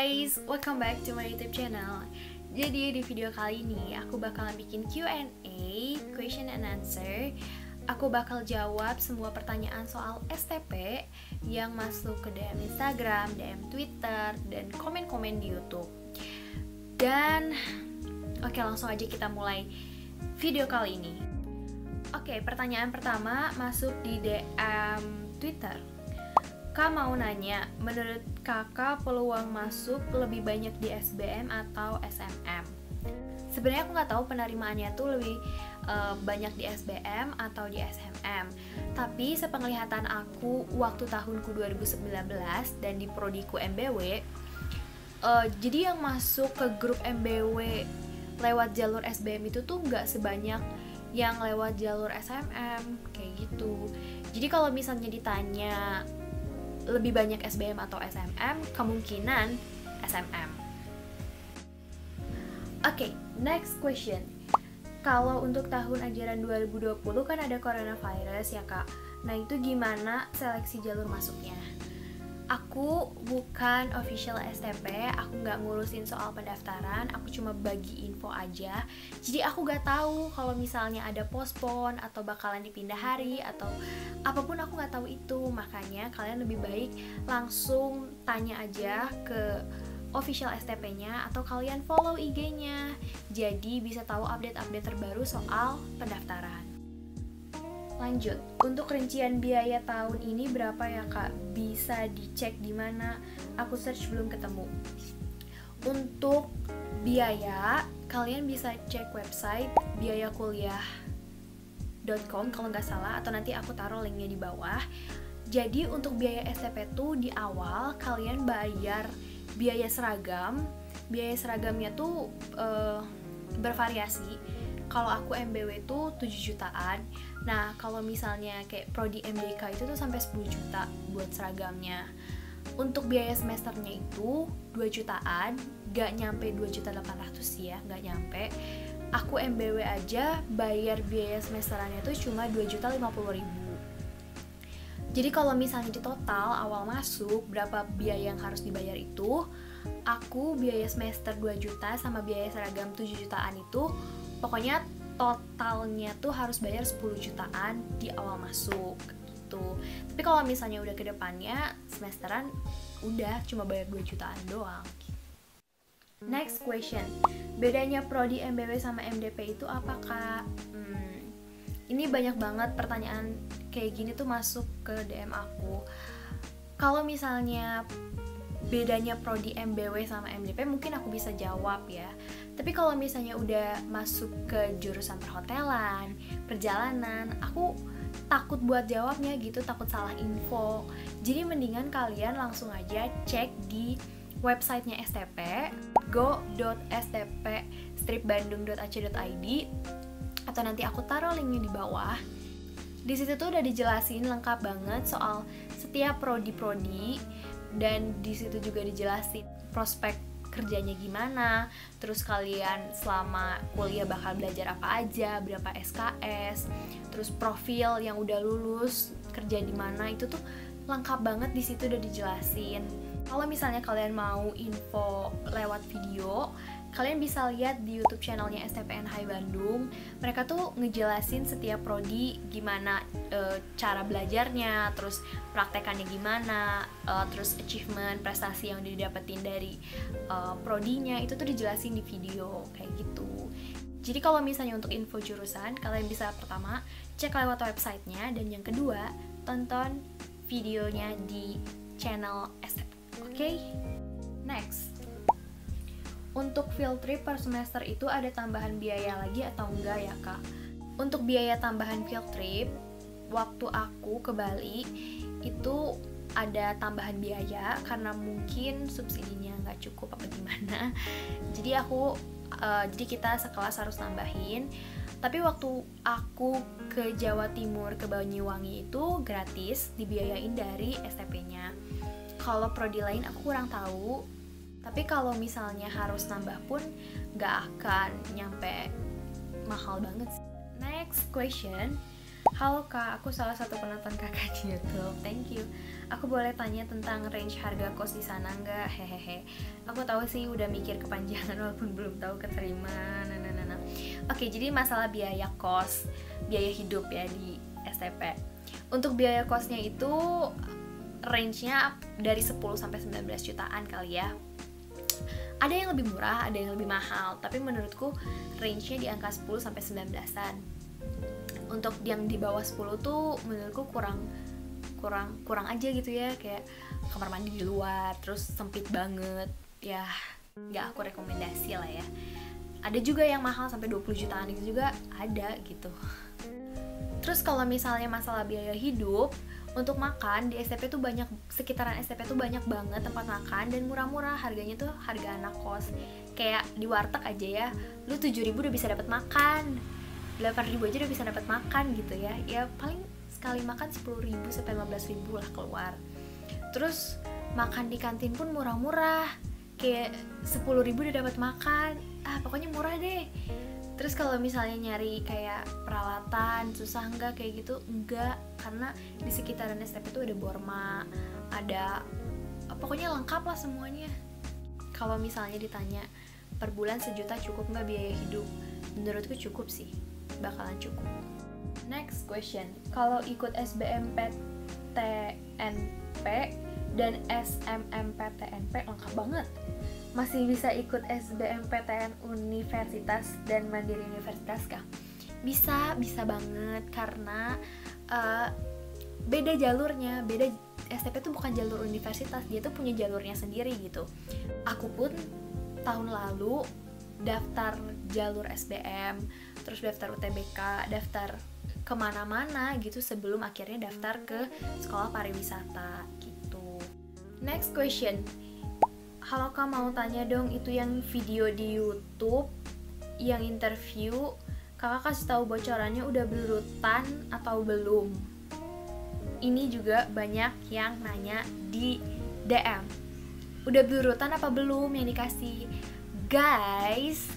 guys, welcome back to my YouTube channel. Jadi di video kali ini aku bakalan bikin Q&A, question and answer. Aku bakal jawab semua pertanyaan soal STP yang masuk ke DM Instagram, DM Twitter, dan komen-komen di YouTube. Dan oke, langsung aja kita mulai video kali ini. Oke, pertanyaan pertama masuk di DM Twitter. Kak mau nanya, menurut kakak peluang masuk lebih banyak di SBM atau SMM? Sebenarnya aku nggak tahu penerimaannya tuh lebih banyak di SBM atau di SMM. Tapi sepenglihatan aku waktu tahunku 2019 dan di prodiku MBW, jadi yang masuk ke grup MBW lewat jalur SBM itu tuh nggak sebanyak yang lewat jalur SMM kayak gitu. Jadi kalau misalnya ditanya lebih banyak SBM atau SMM, kemungkinan SMM. Oke, next question. Kalau untuk tahun ajaran 2020 kan ada coronavirus ya kak. Nah itu gimana seleksi jalur masuknya? Aku bukan official STP, aku nggak ngurusin soal pendaftaran, aku cuma bagi info aja. Jadi aku nggak tahu kalau misalnya ada postpone atau bakalan dipindah hari atau apapun, aku nggak tahu itu. Makanya kalian lebih baik langsung tanya aja ke official STP-nya atau kalian follow IG-nya. Jadi bisa tahu update-update terbaru soal pendaftaran. Lanjut, untuk rincian biaya tahun ini berapa ya kak? Bisa dicek di mana? Aku search belum ketemu. Untuk biaya, kalian bisa cek website biayakuliah.com kalau nggak salah, atau nanti aku taruh linknya di bawah. Jadi untuk biaya STP tuh di awal kalian bayar biaya seragam. Biaya seragamnya tuh bervariasi. Kalau aku MBW tuh 7 jutaan. Nah, kalau misalnya kayak Prodi MDK itu tuh sampai 10 juta buat seragamnya. Untuk biaya semesternya itu 2 jutaan, gak nyampe 2.800.000 ya, gak nyampe. Aku MBW aja bayar biaya semesterannya tuh cuma 2.050.000. Jadi kalau misalnya di total awal masuk berapa biaya yang harus dibayar itu, aku biaya semester 2 juta sama biaya seragam 7 jutaan itu pokoknya totalnya tuh harus bayar 10 jutaan di awal masuk gitu. Tapi kalau misalnya udah ke depannya semesteran udah cuma bayar 2 jutaan doang. Next question. Bedanya prodi MBW sama MDP itu apa kak? Ini banyak banget pertanyaan kayak gini tuh masuk ke DM aku. Kalau misalnya bedanya prodi MBW sama MDP mungkin aku bisa jawab ya. Tapi kalau misalnya udah masuk ke jurusan perhotelan, perjalanan, aku takut buat jawabnya gitu, takut salah info. Jadi mendingan kalian langsung aja cek di websitenya STP, go.stp-bandung.ac.id, atau nanti aku taruh linknya di bawah. Di situ tuh udah dijelasin lengkap banget soal setiap prodi-prodi, dan di situ juga dijelasin prospek kerjanya gimana, terus kalian selama kuliah bakal belajar apa aja, berapa SKS, terus profil yang udah lulus kerja di mana, itu tuh lengkap banget di situ udah dijelasin. Kalau misalnya kalian mau info lewat video, kalian bisa lihat di YouTube channelnya STPNHI Bandung. Mereka tuh ngejelasin setiap prodi gimana cara belajarnya, terus praktekannya gimana, terus achievement, prestasi yang didapetin dari prodinya, itu tuh dijelasin di video kayak gitu. Jadi kalau misalnya untuk info jurusan, kalian bisa pertama cek lewat websitenya, dan yang kedua tonton videonya di channel STP. Oke? Next. Untuk field trip per semester itu ada tambahan biaya lagi atau enggak ya kak? Untuk biaya tambahan field trip, waktu aku ke Bali itu ada tambahan biaya karena mungkin subsidinya nggak cukup apa gimana. Jadi kita sekelas harus nambahin. Tapi waktu aku ke Jawa Timur, ke Banyuwangi itu gratis, dibiayain dari STP-nya. Kalau prodi lain aku kurang tahu. Tapi kalau misalnya harus nambah pun nggak akan nyampe mahal banget sih. Next question. Halo kak, aku salah satu penonton kakak di YouTube. Thank you. Aku boleh tanya tentang range harga kos di sana nggak? Hehehe. Aku tahu sih udah mikir kepanjangan walaupun belum tahu keterima. Nah. Oke, jadi masalah biaya kos, biaya hidup ya di STP. Untuk biaya kosnya itu range-nya dari 10 sampai 19 jutaan kali ya. Ada yang lebih murah, ada yang lebih mahal, tapi menurutku range-nya di angka 10 sampai 19-an. Untuk yang di bawah 10 tuh menurutku kurang aja gitu ya, kayak kamar mandi di luar, terus sempit banget. Ya, nggak aku rekomendasi lah ya. Ada juga yang mahal sampai 20 jutaan itu juga ada gitu. Terus kalau misalnya masalah biaya hidup, untuk makan di STP tuh banyak, sekitaran STP tuh banyak banget tempat makan dan murah-murah, harganya tuh harga anak kos. Kayak di warteg aja ya, lu 7.000 udah bisa dapat makan, 8.000 aja udah bisa dapat makan gitu ya. Ya paling sekali makan 10.000 sampai 15.000 lah keluar. Terus makan di kantin pun murah-murah, kayak 10.000 udah dapat makan. Pokoknya murah deh. Terus kalau misalnya nyari kayak peralatan susah nggak kayak gitu? Enggak, karena di sekitaran STP tuh ada Borma, ada pokoknya lengkap lah semuanya. Kalau misalnya ditanya per bulan 1 juta cukup nggak biaya hidup? Menurutku cukup sih, bakalan cukup. Next question, kalau ikut SBMPTNP dan SMMPTNP lengkap banget. Masih bisa ikut SBMPTN Universitas dan Mandiri Universitas kah? Bisa banget, karena beda jalurnya, beda. STP tuh bukan jalur universitas, dia tuh punya jalurnya sendiri gitu. Aku pun tahun lalu daftar jalur SBM, terus daftar UTBK, daftar kemana-mana gitu sebelum akhirnya daftar ke sekolah pariwisata gitu. Next question, halo Kak, mau tanya dong, itu yang video di YouTube yang interview, Kakak kasih tahu bocorannya udah berurutan atau belum? Ini juga banyak yang nanya di DM. Udah berurutan apa belum yang dikasih? Guys,